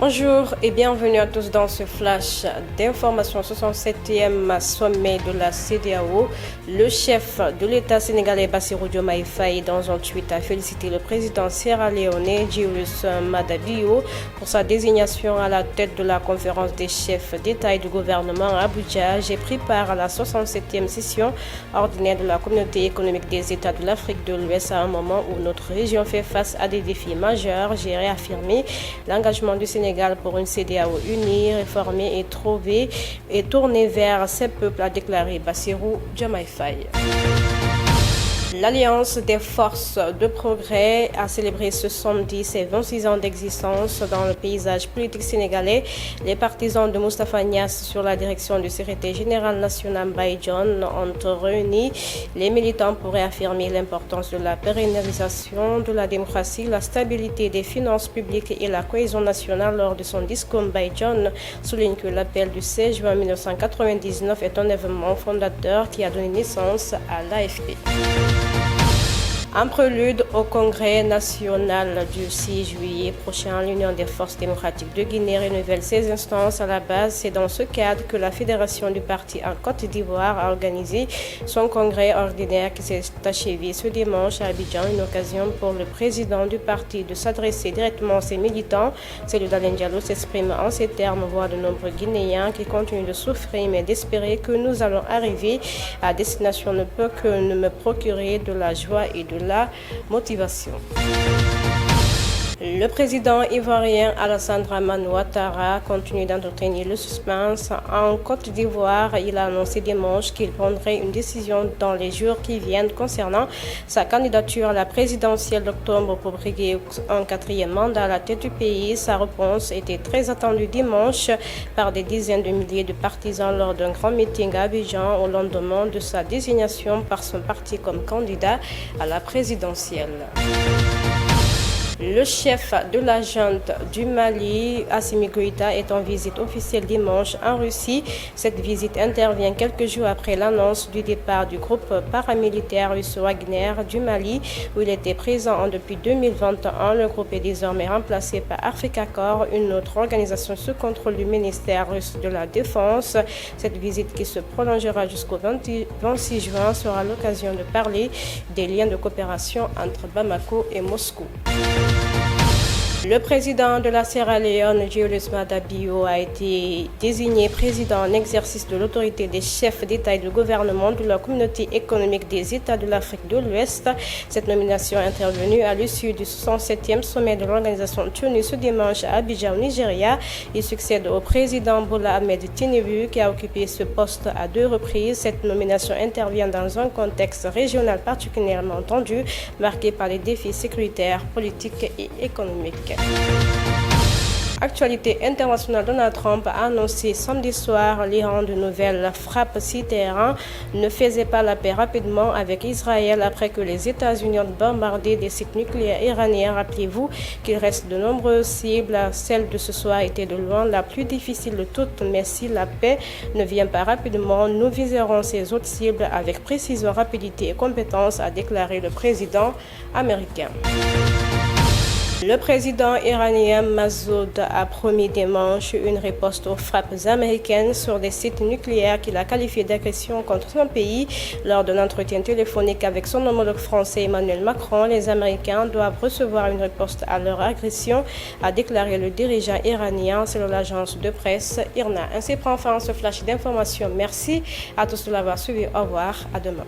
Bonjour et bienvenue à tous dans ce flash d'information 67e sommet de la CEDEAO. Le chef de l'État sénégalais Bassirou Diomaye Faye dans un tweet a félicité le président sierra-léonais Julius Maada Bio pour sa désignation à la tête de la conférence des chefs d'État et de gouvernement à Abuja. J'ai pris part à la 67e session ordinaire de la communauté économique des États de l'Afrique de l'Ouest à un moment où notre région fait face à des défis majeurs. J'ai réaffirmé l'engagement du Sénégal pour une CEDEAO unie, réformée et tournée vers ses peuples, a déclaré Bassirou Diomaye Faye. L'Alliance des forces de progrès a célébré ce samedi ses 26 ans d'existence dans le paysage politique sénégalais. Les partisans de Moustapha Niasse sur la direction du secrétaire général national Baye John ont réuni les militants pour réaffirmer l'importance de la pérennisation de la démocratie, la stabilité des finances publiques et la cohésion nationale. Lors de son discours, Baye John souligne que l'appel du 16 juin 1999 est un événement fondateur qui a donné naissance à l'AFP. En prélude au congrès national du 6 juillet prochain, l'Union des forces démocratiques de Guinée renouvelle ses instances à la base. C'est dans ce cadre que la Fédération du parti en Côte d'Ivoire a organisé son congrès ordinaire qui s'est achevé ce dimanche à Abidjan, une occasion pour le président du parti de s'adresser directement à ses militants. Cellou Dalein Diallo s'exprime en ces termes, voix de nombreux Guinéens qui continuent de souffrir, mais d'espérer que nous allons arriver à destination ne peut que me procurer de la joie et de la motivation. Le président ivoirien Alassane Dramane Ouattara continue d'entretenir le suspense en Côte d'Ivoire. Il a annoncé dimanche qu'il prendrait une décision dans les jours qui viennent concernant sa candidature à la présidentielle d'octobre pour briguer un 4e mandat à la tête du pays. Sa réponse était très attendue dimanche par des dizaines de milliers de partisans lors d'un grand meeting à Abidjan au lendemain de sa désignation par son parti comme candidat à la présidentielle. Le chef de la junte du Mali, Assimi Goïta, est en visite officielle dimanche en Russie. Cette visite intervient quelques jours après l'annonce du départ du groupe paramilitaire russe Wagner du Mali, où il était présent depuis 2021. Le groupe est désormais remplacé par Africa Corps, une autre organisation sous contrôle du ministère russe de la Défense. Cette visite, qui se prolongera jusqu'au 26 juin, sera l'occasion de parler des liens de coopération entre Bamako et Moscou. Le président de la Sierra Leone, Julius Maada Bio, a été désigné président en exercice de l'autorité des chefs d'État et de gouvernement de la communauté économique des États de l'Afrique de l'Ouest. Cette nomination est intervenue à l'issue du 67e sommet de l'organisation tenu ce dimanche à Abidjan, au Nigeria. Il succède au président Bola Ahmed Tinubu, qui a occupé ce poste à 2 reprises. Cette nomination intervient dans un contexte régional particulièrement tendu, marqué par les défis sécuritaires, politiques et économiques. Actualité internationale, Donald Trump a annoncé samedi soir l'Iran de nouvelles frappes si Téhéran ne faisait pas la paix rapidement avec Israël après que les États-Unis ont bombardé des sites nucléaires iraniens. Rappelez-vous qu'il reste de nombreuses cibles. Celle de ce soir était de loin la plus difficile de toutes, mais si la paix ne vient pas rapidement, nous viserons ces autres cibles avec précision, rapidité et compétence, a déclaré le président américain. Le président iranien Massoud a promis dimanche une riposte aux frappes américaines sur des sites nucléaires qu'il a qualifiés d'agression contre son pays. Lors d'un entretien téléphonique avec son homologue français Emmanuel Macron, les Américains doivent recevoir une riposte à leur agression, a déclaré le dirigeant iranien selon l'agence de presse IRNA. Ainsi prend fin ce flash d'information. Merci à tous de l'avoir suivi. Au revoir. À demain.